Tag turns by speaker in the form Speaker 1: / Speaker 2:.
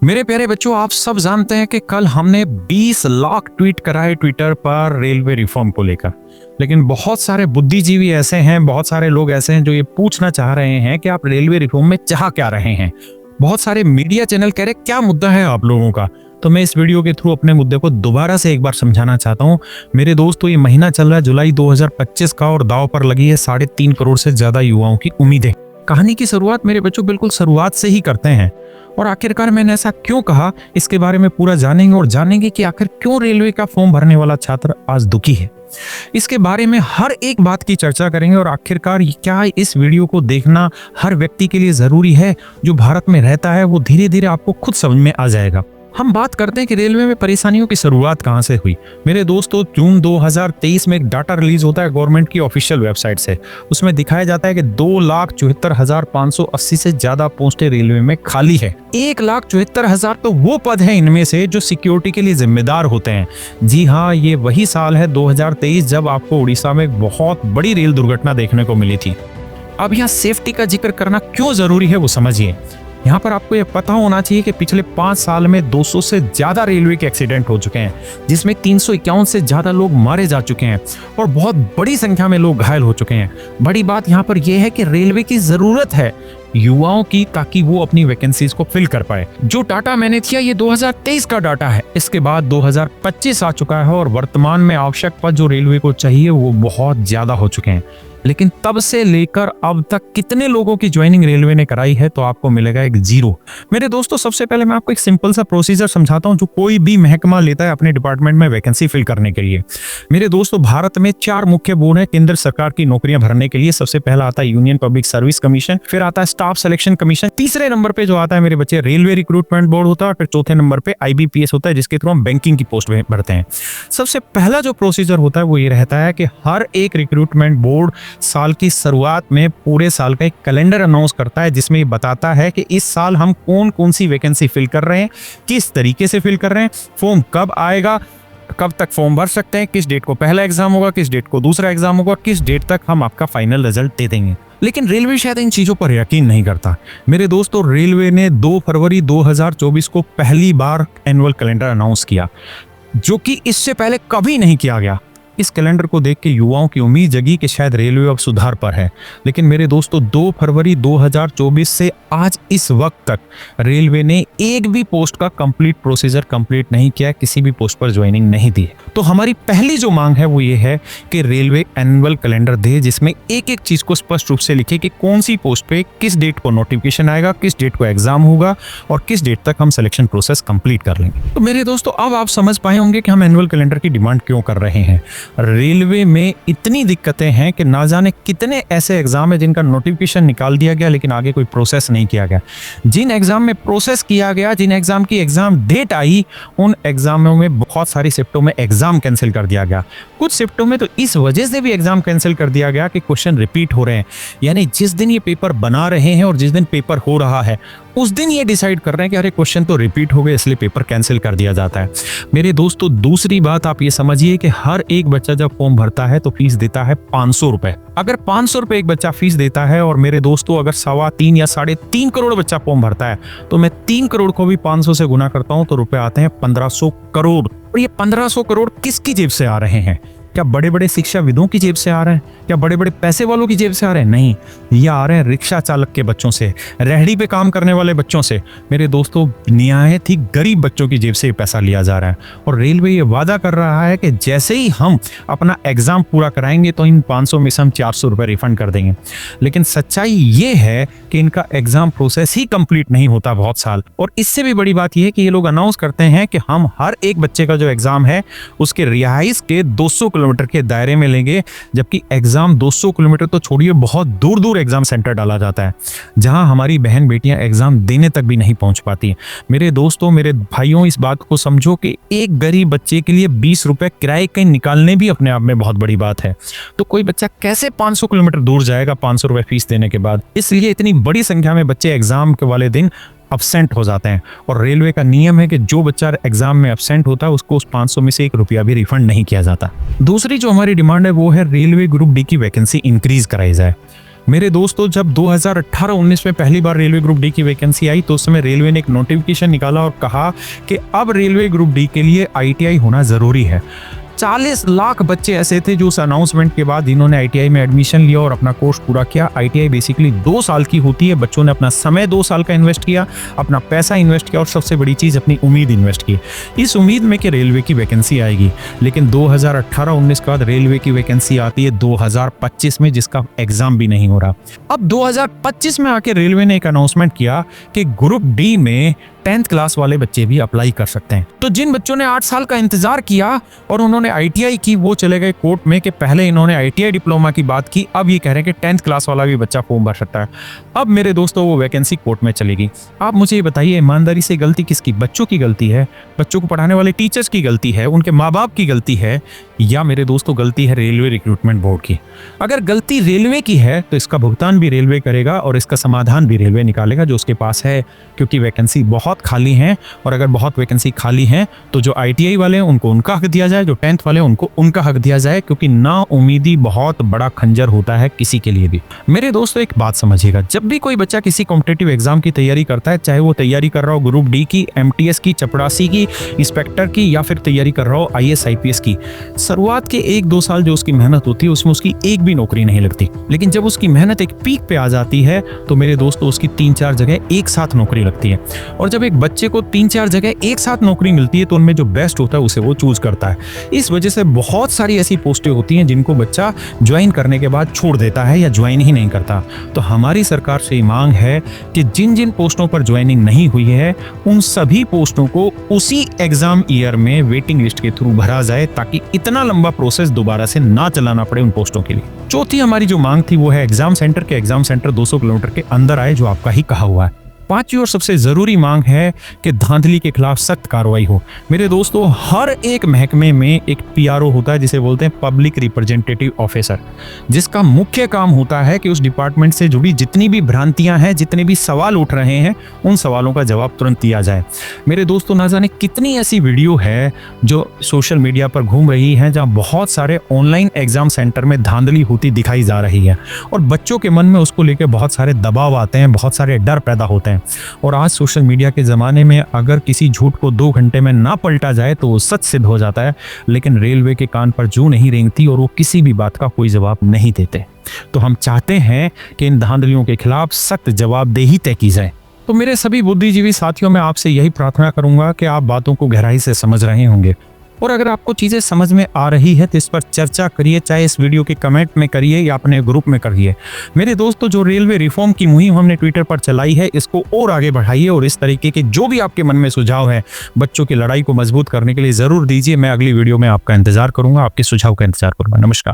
Speaker 1: मेरे प्यारे बच्चों, आप सब जानते हैं कि कल हमने 20 लाख ट्वीट कराए ट्विटर पर रेलवे रिफॉर्म को लेकर। लेकिन बहुत सारे बुद्धिजीवी ऐसे हैं, बहुत सारे लोग ऐसे हैं जो ये पूछना चाह रहे हैं कि आप रेलवे रिफॉर्म में चाह क्या रहे हैं। बहुत सारे मीडिया चैनल कह रहे क्या मुद्दा है आप लोगों का। तो मैं इस वीडियो के थ्रू अपने मुद्दे को दोबारा से एक बार समझाना चाहता हूँ। मेरे दोस्तों, ये महीना चल रहा है जुलाई 2025 का और दांव पर लगी है 3.5 करोड़ से ज्यादा युवाओं की उम्मीदें। कहानी की शुरुआत मेरे बच्चों बिल्कुल शुरुआत से ही करते हैं और आखिरकार मैंने ऐसा क्यों कहा, इसके बारे में पूरा जानेंगे और जानेंगे कि आखिर क्यों रेलवे का फॉर्म भरने वाला छात्र आज दुखी है। इसके बारे में हर एक बात की चर्चा करेंगे और आखिरकार क्या इस वीडियो को देखना हर व्यक्ति के लिए जरूरी है जो भारत में रहता है, वो धीरे धीरे आपको खुद समझ में आ जाएगा। हम बात करते हैं कि रेलवे में परेशानियों की शुरुआत कहां से हुई। मेरे दोस्तों, जून 2023 में एक डाटा रिलीज होता है गवर्नमेंट की ऑफिशियल वेबसाइट से। उसमें दिखाया जाता है कि 2,74,580 से ज्यादा पोस्टें रेलवे में खाली है। 1,74,000 तो वो पद है इनमें से जो सिक्योरिटी के लिए जिम्मेदार होते हैं। जी हाँ, ये वही साल है 2023 जब आपको उड़ीसा में एक बहुत बड़ी रेल दुर्घटना देखने को मिली थी। अब यहाँ सेफ्टी का जिक्र करना क्यों जरूरी है वो समझिए। यहाँ पर आपको ये पता होना चाहिए कि पिछले 5 साल में 200 से ज्यादा रेलवे के एक्सीडेंट हो चुके हैं, जिसमें 351 से ज्यादा लोग मारे जा चुके हैं और बहुत बड़ी संख्या में लोग घायल हो चुके हैं। बड़ी बात यहाँ पर यह है कि रेलवे की जरूरत है युवाओं की, ताकि वो अपनी वैकेंसीज को फिल कर पाए। जो डाटा मैंने दिया ये 2023 का डाटा है। इसके बाद 2025 आ चुका है और वर्तमान में आवश्यक पद जो रेलवे को चाहिए वो बहुत ज्यादा हो चुके हैं। लेकिन तब से लेकर अब तक कितने लोगों की ज्वाइनिंग रेलवे ने कराई है, तो आपको मिलेगा एक 0। मेरे दोस्तों, सबसे पहले मैं आपको एक सिंपल सा प्रोसीजर समझाता हूं जो कोई भी महकमा लेता है अपने डिपार्टमेंट में वैकेंसी फिल करने के लिए। मेरे दोस्तों, भारत में 4 मुख्य बोर्ड है केंद्र सरकार की नौकरियां भरने के लिए। सबसे पहला आता है यूनियन पब्लिक सर्विस कमीशन, फिर आता है स्टाफ सिलेक्शन कमीशन, तीसरे नंबर पे जो आता है मेरे बच्चे रेलवे रिक्रूटमेंट बोर्ड होता है, और फिर चौथे नंबर पे IBPS होता है, जिसके थ्रू हम बैंकिंग की पोस्ट भरते हैं। सबसे पहला जो प्रोसीजर होता है वो ये रहता है कि हर एक रिक्रूटमेंट बोर्ड साल की शुरुआत में पूरे साल का एक कैलेंडर अनाउंस करता है, जिसमें ये बताता है कि इस साल हम कौन कौन सी वैकेंसी फिल कर रहे हैं, किस तरीके से फिल कर रहे हैं, फॉर्म कब आएगा, कब तक फॉर्म भर सकते हैं, किस डेट को पहला एग्जाम होगा, किस डेट को दूसरा एग्जाम होगा, किस डेट तक हम आपका फाइनल रिजल्ट दे देंगे। लेकिन रेलवे शायद इन चीजों पर यकीन नहीं करता। मेरे दोस्तों, रेलवे ने 2 फरवरी 2024 को पहली बार एनुअल कैलेंडर अनाउंस किया, जो कि इससे पहले कभी नहीं किया गया। इस कैलेंडर को देख के युवाओं की उम्मीद जगी कि शायद रेलवे अब सुधार पर है। लेकिन मेरे दोस्तों, 2 फरवरी 2024 से आज इस वक्त तक रेलवे ने एक भी पोस्ट का कंप्लीट प्रोसीजर कंप्लीट नहीं किया, किसी भी पोस्ट पर ज्वाइनिंग नहीं दी। तो हमारी पहली जो मांग है वो ये है कि रेलवे एनुअल कैलेंडर दे, जिसमें एक एक चीज को स्पष्ट रूप से लिखे कि कौन सी पोस्ट पे किस डेट को नोटिफिकेशन आएगा, किस डेट को एग्जाम होगा और किस डेट तक हम सिलेक्शन प्रोसेस कंप्लीट कर लेंगे। तो मेरे दोस्तों, अब आप समझ पाए होंगे कि हम एनुअल कैलेंडर की डिमांड क्यों कर रहे हैं। रेलवे में इतनी दिक्कतें हैं कि ना जाने कितने ऐसे एग्जाम है जिनका नोटिफिकेशन निकाल दिया गया लेकिन आगे कोई प्रोसेस नहीं किया गया। जिन एग्जाम में प्रोसेस किया गया, जिन एग्जाम की एग्जाम डेट आई, उन एग्जामों में बहुत सारी शिफ्टों में एग्जाम कैंसिल कर दिया गया। कुछ शिफ्टों में तो इस वजह से भी एग्जाम कैंसिल कर दिया गया कि क्वेश्चन रिपीट हो रहे हैं। यानी जिस दिन ये पेपर बना रहे हैं और जिस दिन पेपर हो रहा है उस दिन ये डिसाइड कर रहे हैं कि अरे क्वेश्चन तो रिपीट हो गए, इसलिए पेपर कैंसिल कर दिया जाता है। मेरे दोस्तों, दूसरी बात आप ये समझिए कि हर एक बच्चा जब फॉर्म भरता है तो फीस देता है 500 रुपए। अगर 500 रुपए एक बच्चा फीस देता है और मेरे दोस्तों अगर 3.25 या 3.5 करोड़ बच्चा फॉर्म भरता है तो मैं 3 करोड़ को भी 500 से गुना करता हूं तो रुपए आते हैं 1500 करोड़। और ये 1500 करोड़ किसकी जेब से आ रहे हैं? क्या बड़े बड़े शिक्षाविदों की जेब से आ रहे हैं? क्या बड़े बड़े पैसे वालों की जेब से आ रहे हैं? नहीं, ये आ रहे हैं रिक्शा चालक के बच्चों से, रेहड़ी पे काम करने वाले बच्चों से। मेरे दोस्तों, निहायत ही गरीब बच्चों की जेब से पैसा लिया जा रहा है। और रेलवे ये वादा कर रहा है कि जैसे ही हम अपना एग्जाम पूरा कराएंगे तो इन 500 में से हम 400 रुपए रिफंड कर देंगे। लेकिन सच्चाई ये है कि इनका एग्जाम प्रोसेस ही कंप्लीट नहीं होता बहुत साल। और इससे भी बड़ी बात यह है कि ये लोग अनाउंस करते हैं कि हम हर एक बच्चे का जो एग्जाम है उसके रिहाइश के 200 किलोमीटर के दायरे में लेंगे, जबकि एग्जाम 200 किलोमीटर तो छोड़िए, बहुत दूर दूर एग्जाम सेंटर डाला जाता है जहां हमारी बहन बेटियां एग्जाम देने तक भी नहीं पहुंच पाती। मेरे दोस्तों, मेरे भाइयों, इस बात को समझो कि एक गरीब बच्चे के लिए 20 रुपए किराए के निकालने भी अपने आप में बहुत बड़ी बात है। तो कोई बच्चा कैसे 500 किलोमीटर दूर जाएगा 500 रुपए फीस देने के बाद? इसलिए इतनी बड़ी संख्या में बच्चे एग्जाम के वाले दिन अब्सेंट हो जाते हैं। और रेलवे का नियम है कि जो बच्चा एग्जाम में अब्सेंट होता है उसको उस 500 में से 1 रुपया भी रिफंड नहीं किया जाता। दूसरी जो हमारी डिमांड है वो है रेलवे ग्रुप डी की वैकेंसी इंक्रीज कराई जाए। मेरे दोस्तों, जब 2018-19 में पहली बार रेलवे ग्रुप डी की वैकेंसी आई तो उस समय रेलवे ने एक नोटिफिकेशन निकाला और कहा कि अब रेलवे ग्रुप डी के लिए आईटीआई होना जरूरी है। 40 लाख बच्चे ऐसे थे जो उस अनाउंसमेंट के बाद इन्होंने आईटीआई में एडमिशन लिया और अपना कोर्स पूरा किया। आईटीआई बेसिकली 2 साल की होती है। बच्चों ने अपना समय 2 साल का इन्वेस्ट किया, अपना पैसा इन्वेस्ट किया और सबसे बड़ी चीज अपनी उम्मीद इन्वेस्ट की, इस उम्मीद में कि रेलवे की वैकेंसी आएगी। लेकिन 2018-19 के बाद रेलवे की वैकेंसी आती है 2025 में, जिसका एग्जाम भी नहीं हो रहा। अब 2025 में आके रेलवे ने एक अनाउंसमेंट किया कि ग्रुप डी में 10th क्लास वाले बच्चे भी अप्लाई कर सकते हैं। तो जिन बच्चों ने 8 साल का इंतजार किया और उन्होंने आईटीआई की, वो चले गए कोर्ट में कि पहले इन्होंने आईटीआई डिप्लोमा की बात की, अब ये कह रहे हैं कि 10th क्लास वाला भी बच्चा फॉर्म भर सकता है। अब मेरे दोस्तों, वो वैकेंसी कोर्ट में चलेगी। आप मुझे ये बताइए, ईमानदारी से गलती किसकी? बच्चों की गलती है, बच्चों को पढ़ाने वाले टीचर्स की गलती है, उनके माँ बाप की गलती है, या मेरे दोस्तों गलती है रेलवे रिक्रूटमेंट बोर्ड की? अगर गलती रेलवे की है तो इसका भुगतान भी रेलवे करेगा और इसका समाधान भी रेलवे निकालेगा जो उसके पास है, क्योंकि वैकेंसी बहुत खाली है। और अगर बहुत वैकेंसी खाली है तो जो आईटीआई वाले हैं उनको उनका हक दिया जाए, जो 10th वाले हैं उनको उनका हक दिया जाए, क्योंकि ना उम्मीदी बहुत बड़ा खंजर होता है किसी के लिए भी। मेरे दोस्तों, एक बात समझिएगा, जब भी कोई बच्चा किसी कॉम्पिटिटिव एग्जाम की तैयारी करता है, चाहे वो तैयारी कर रहा हो ग्रुप डी की, एमटीएस की, चपरासी की, इंस्पेक्टर की, या फिर तैयारी कर रहा हो आईएएस आईपीएस की, शुरुआत के 1-2 साल जो उसकी मेहनत होती है उसमें उसकी एक भी नौकरी नहीं लगती। लेकिन जब उसकी मेहनत एक पीक पे आ जाती है तो मेरे दोस्तों उसकी 3-4 जगह एक साथ नौकरी लगती है। और जब एक बच्चे को 3-4 जगह एक साथ नौकरी मिलती है तो उनमें जो बेस्ट होता है उसे वो चूज करता है। इस वजह से बहुत सारी ऐसी पोस्टें होती हैं जिनको बच्चा ज्वाइन करने के बाद छोड़ देता है या ज्वाइन ही नहीं करता। तो हमारी सरकार से मांग है कि जिन जिन पोस्टों पर ज्वाइनिंग नहीं हुई है उन सभी पोस्टों को उसी एग्जाम ईयर में वेटिंग लिस्ट के थ्रू भरा जाए, ताकि इतना लंबा प्रोसेस दोबारा से ना चलाना पड़े उन पोस्टों के लिए। चौथी हमारी जो मांग थी वो है एग्जाम सेंटर 200 किलोमीटर के अंदर आए, जो आपका ही कहा हुआ है। पांचवी और सबसे जरूरी मांग है कि धांधली के खिलाफ सख्त कार्रवाई हो। मेरे दोस्तों, हर एक महकमे में एक पीआरओ होता है जिसे बोलते हैं पब्लिक रिप्रेजेंटेटिव ऑफिसर, जिसका मुख्य काम होता है कि उस डिपार्टमेंट से जुड़ी जितनी भी भ्रांतियां हैं, जितने भी सवाल उठ रहे हैं, उन सवालों का जवाब तुरंत दिया जाए। मेरे दोस्तों, ना जाने कितनी ऐसी वीडियो है जो सोशल मीडिया पर घूम रही है जहां बहुत सारे ऑनलाइन एग्जाम सेंटर में धांधली होती दिखाई जा रही है और बच्चों के मन में उसको लेकर बहुत सारे दबाव आते हैं, बहुत सारे डर पैदा होते हैं। और आज सोशल मीडिया के ज़माने में अगर किसी झूठ को 2 घंटे में ना पलटा जाए तो वो सच सिद्ध हो जाता है। लेकिन रेलवे के कान पर जूं नहीं रेंगती और वो किसी भी बात का कोई जवाब नहीं देते। तो हम चाहते हैं कि इन धांधलियों के खिलाफ सख्त जवाबदेही तय की जाए। तो मेरे सभी बुद्धिजीवी साथियों, मैं आपसे यही प्रार्थना करूंगा कि आप बातों को गहराई से समझ रहे होंगे और अगर आपको चीज़ें समझ में आ रही है तो इस पर चर्चा करिए, चाहे इस वीडियो के कमेंट में करिए या अपने ग्रुप में करिए। मेरे दोस्तों, जो रेलवे रिफॉर्म की मुहिम हमने ट्विटर पर चलाई है, इसको और आगे बढ़ाइए और इस तरीके के जो भी आपके मन में सुझाव है बच्चों की लड़ाई को मजबूत करने के लिए ज़रूर दीजिए। मैं अगली वीडियो में आपका इंतजार करूंगा, आपके सुझाव का इंतजार करूंगा। नमस्कार।